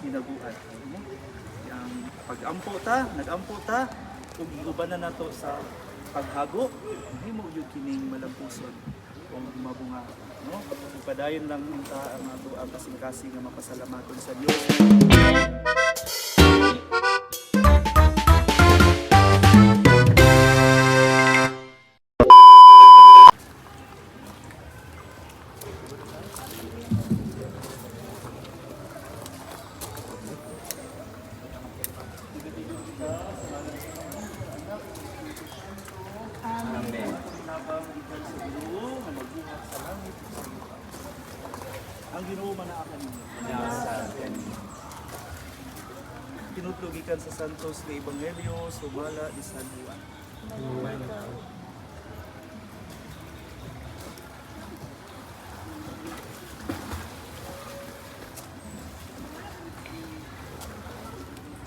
hinaguan. Ang pag-ampo ta, nag-ampo ta, ug giubanan nato sa paghago, himo gyud kining malampuson o mabunga. No? Padayon lang ta ang ato ang kasing-kasing nga mapasalamaton sa Dios. Ang Ginoo manaakan ninyo. Tinutlugikan sa Santos nga Ebanghelyo, sumala di San Juan.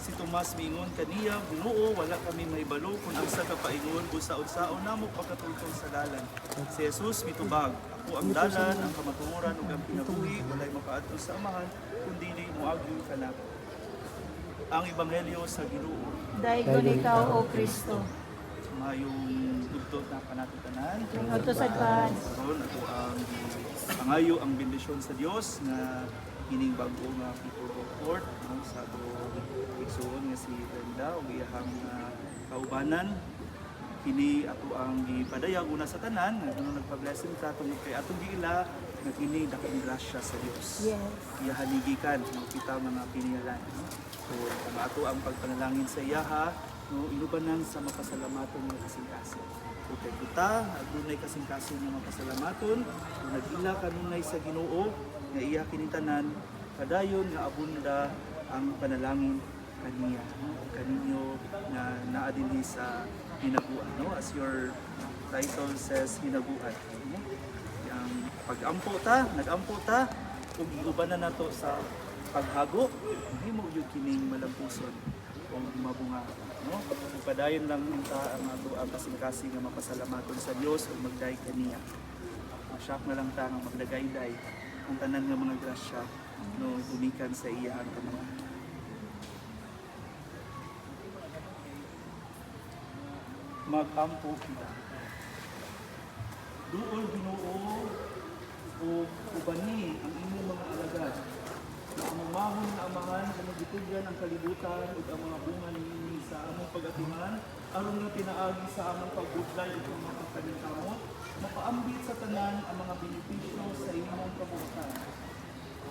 Si Tomas miingon kaniya, Ginoo, wala kami mahibalo kung asa ka paingon busa-unsaon namo pagkatultong sa dalan. Si Jesus mitubag, ako ang dalan, ang kamatuoran ug ang kinabuhi, walay makaadto sa Amahan kundi moagi kanako. Ang Ebanghelyo sa Ginoo. Daigon ikaw, O Kristo. Mayong dugtod na panatutanan. Ato sa kan. Karon ato ang pangayo ang bendisyon sa Dios nga ining bag-o nga people of court no, sa ato igsoon nga si Brenda ug iyahang kaubanan. Kini ato ang gipadayag una sa tanan nga nung nagpa-blessing ta tungod kay atong giila nga kini dakong grasya sa Dios. Yes. Iyahaligikan makita mga piniyalan. No? So ang ato ang pagpanalangin sa iyaha no inubanan sa mapasalamaton nga kasing-kasing. So kay kita adunay kasing-kasing nga mapasalamaton, kung nag-ila kanunay sa Ginoo nga iya kinitanan padayon nga abunda ang panalangin kaniya no? Kaninyo na naa dinhi sa hinaguan no as your title says hinaguan no? Yang pag-ampo ta, nag-ampo ta ug giubanan nato sa paghago, himo gyud kining malampuson o mabunga no? Padayon lang ta ang ato ang kasing-kasing nga mapasalamaton sa Dios ug magday kaniya. Masyap na lang ta nga magdagayday ang tanan nga mga grasya no gumikan sa iyang kamahan. Mag-ampo kita. Duol Ginoo o ubani ang imong mga alagad. Na ang mahon na Amahan sa magitugyan ang kalibutan ug ang mga bunga niini sa among pag-atiman aron nga pinaagi sa among pagbudlay ug mga pagkalimtamot mapaambit sa tanan ang mga benepisyo sa imong kabuhayan.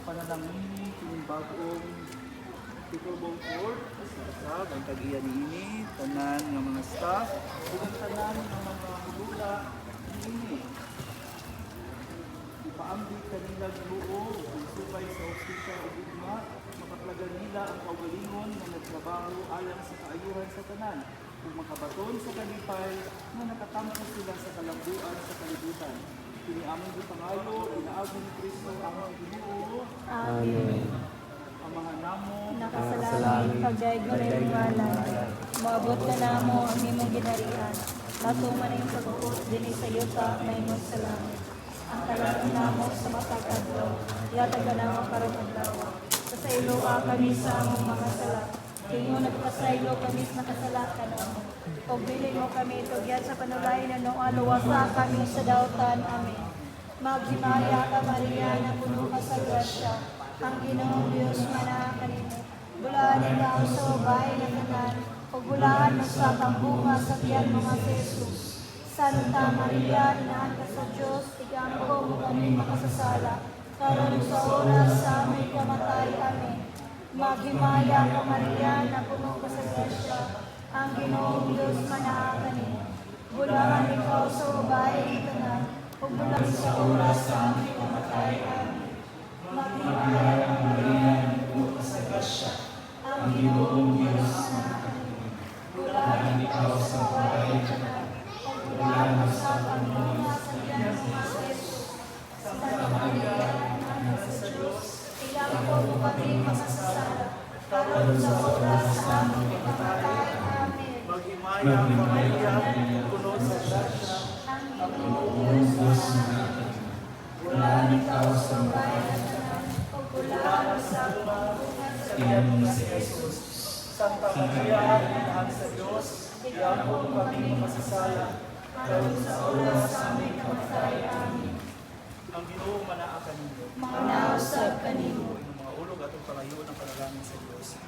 Panalangin kining bag-ong Pickleball Court sa ang tag-iya niini tanan nga mga staff ug ang tanan nga mga hulula niini. Ipaambit kanila Ginoo ug subay sa opisya ug ugma makaplagan nila ang kaugalingon nga nagtrabaho alang sa kaayuhan sa tanan ug makabaton sa kalipay nga nakatampo sila sa kalambuan sa kalibutan. Kini among gipangayo inaagi ni Kristo ang Ginoo. Amen. Ang mga namo Nakasalangit, pagdaigon ay iwanan. Maabot ka na mo ang imong ginarian. Matuman ang pagkukot din sa yuta na imong sa langit. Ang kalamang namo sa matagadlaw. Yatag ka na mo karong adlaw. Kasaylo ka kami sa among mga sala. Kingo nagpasaylo kami sa nakasala ka na mo. Pagbilin mo kami tugyan sa panulay na nung aluwasa kami sa dautan. Amen. Maghimaya ka Maria na puno ka sa grasya. Ang Ginoong Diyos manaa kanimo. Bulaan ikaw sa ubay na tanan, o bulaan mo sa pambunga sa tiyan mo nga si Jesus. Santa Maria, inaan ka sa Diyos, igampo mo kami makasasala, karon sa oras sa aming kamatay. Amen. Maghimaya ka Maria na puno ka sa grasya, ang Ginoong Diyos manaa kanimo. Bulaan ikaw sa ubay na tanan, o bulaan sa oras sa aming kamatay. Amen. Maghimaya ka Maria na puno ka sa grasya, ang Ginoong Diyos manaa kanimo. Bulaan ikaw sa ubay na tanan, o bulaan mo sa pambunga sa tiyan mo nga si Jesus. Santa Maria, inaan ka sa Diyos, igampo mo kami makasasala, karon sa oras sa aming kamatay. Amen. Maghimaya ka Maria, puno sa grasya, ang Ginoong Diyos manaa kanimo. Bulaan ikaw sa ubay na tanan, o bulaan mo sa pambunga sa Iyan mo na si Jesus. Santa Maria, Inahan sa Diyos, iyan mo kami masasala, karon sa oras sa aming kamatayan. Ang Ginoo manaa kaninyo. Manausap kanimo. Ang mga ulog atong palayo ng panalangin sa Diyos.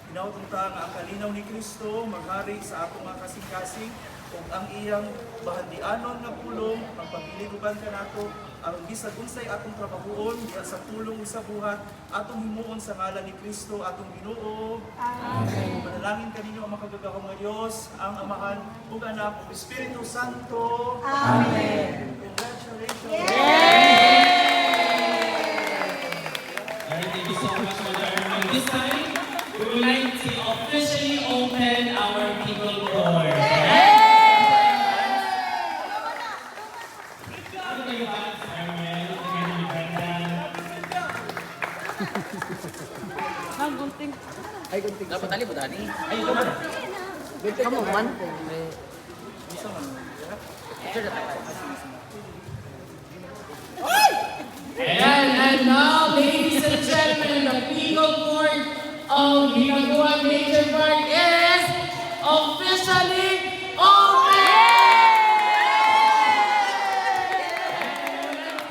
Inautong ta nga ang kalinaw ni Kristo maghari sa atong mga kasing-kasing ug ang iyang bahandianon nga pulong pagpabiliguban kanato aron bisag unsay atong trabahoon diha sa pulong sa buhat atong himuon sa ngalan ni Kristo atong Ginoo. Amen. Manalangin kaninyo ang makagagahong nga Dios, ang Amahan ug Anak ug Espiritu Santo. Amen. Congratulations. Alright, thank you so much, Mother Irma. This time, we would like to officially open our people court. Ano kayo ba, Samuel? Ano kayo ni Brenda? Dapat tali po tani. Ay, ito ba? Kamu man. And now, ladies and gentlemen, the Eagle Court of Ginagawa Nature Park is officially open!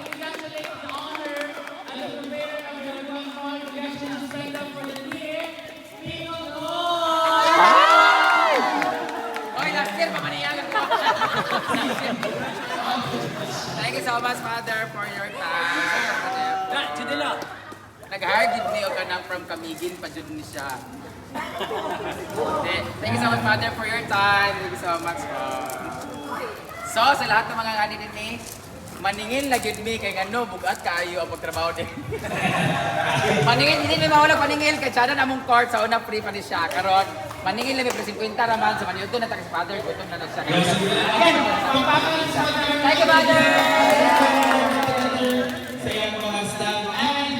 Congratulate the owner and the proprietor of Ginagawa Park. Congratulations, signed up for the Eagle Court! Oy, last year, mamaniyagan ko. Thank you so much, Father, for your time. Nag-hard me o kanang from Kamigin, pa dyan ni siya. Thank you so much, Father, for your time. Thank you so much. So, sa lahat ng mga ngani din ni, maningin lagi mi kay ngano bugat kaayo ang pagtrabaho din. Maningin hindi may mawala paningil kay Chana namong court sa una free pa ni siya karon. Maningil lang may 50 raman sa maniyod na ta si Father gutom na lang siya. Thank you, Father. Sa iyong mga staff and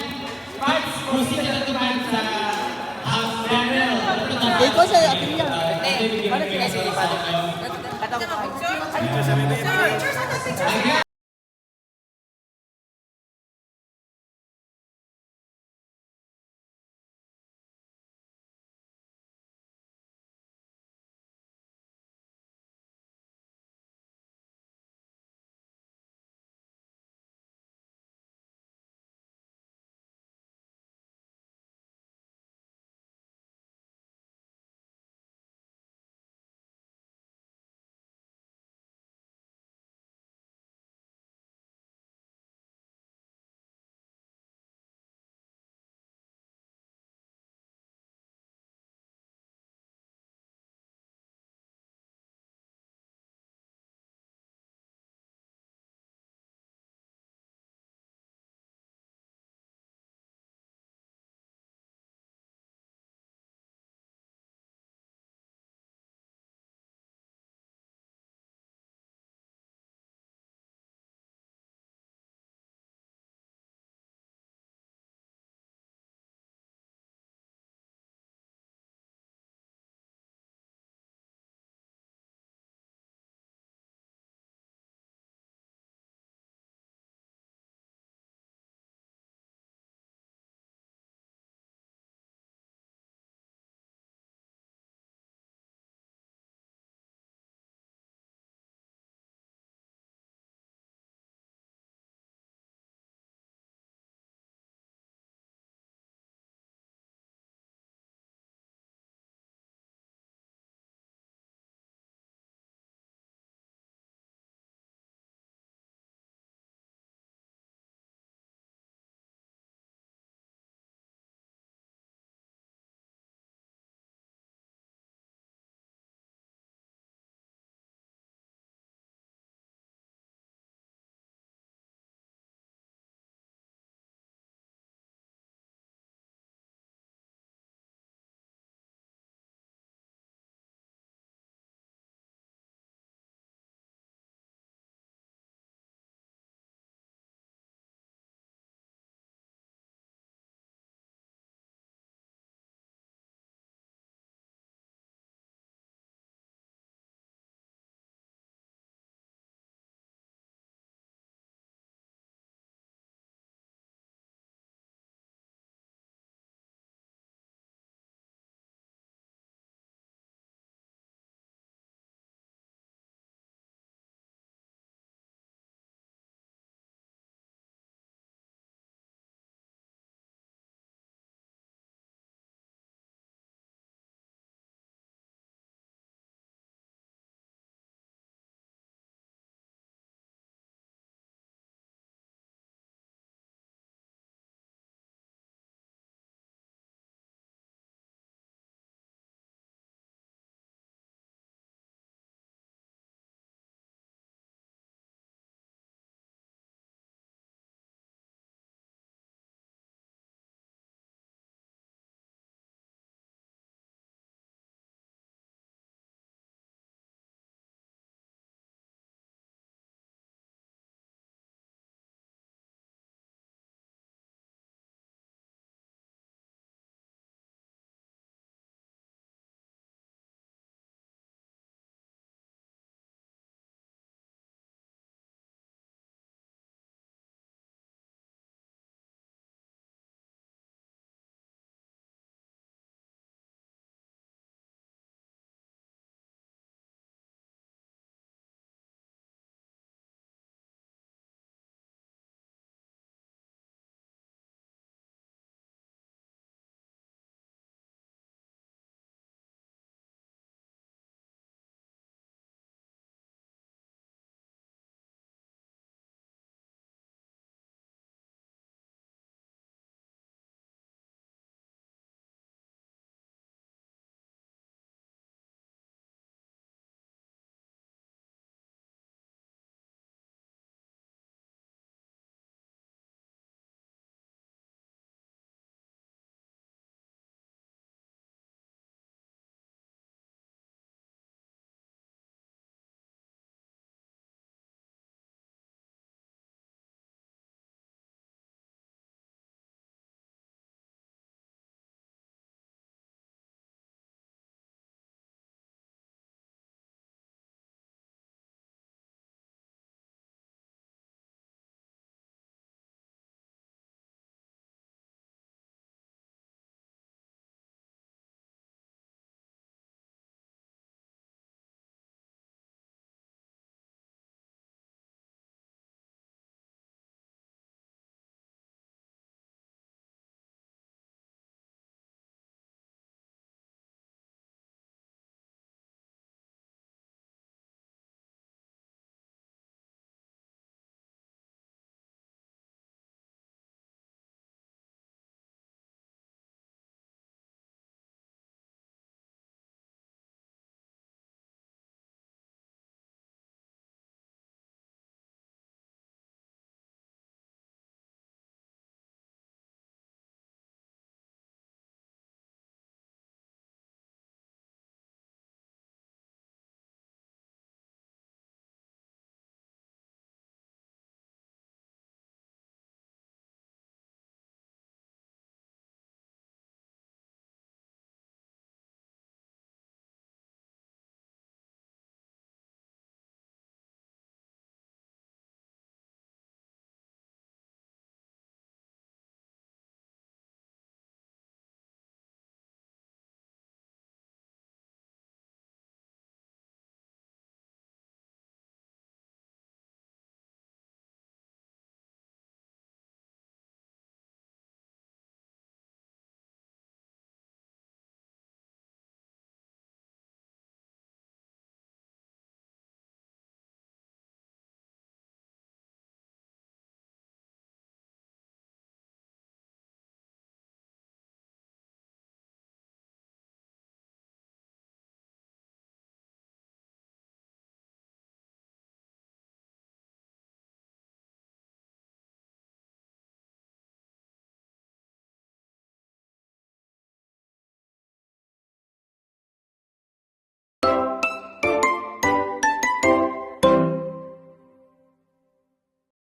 parts, proceed na ito sa house burial. Ikaw sa atin niya. Ano sila si Father? Katong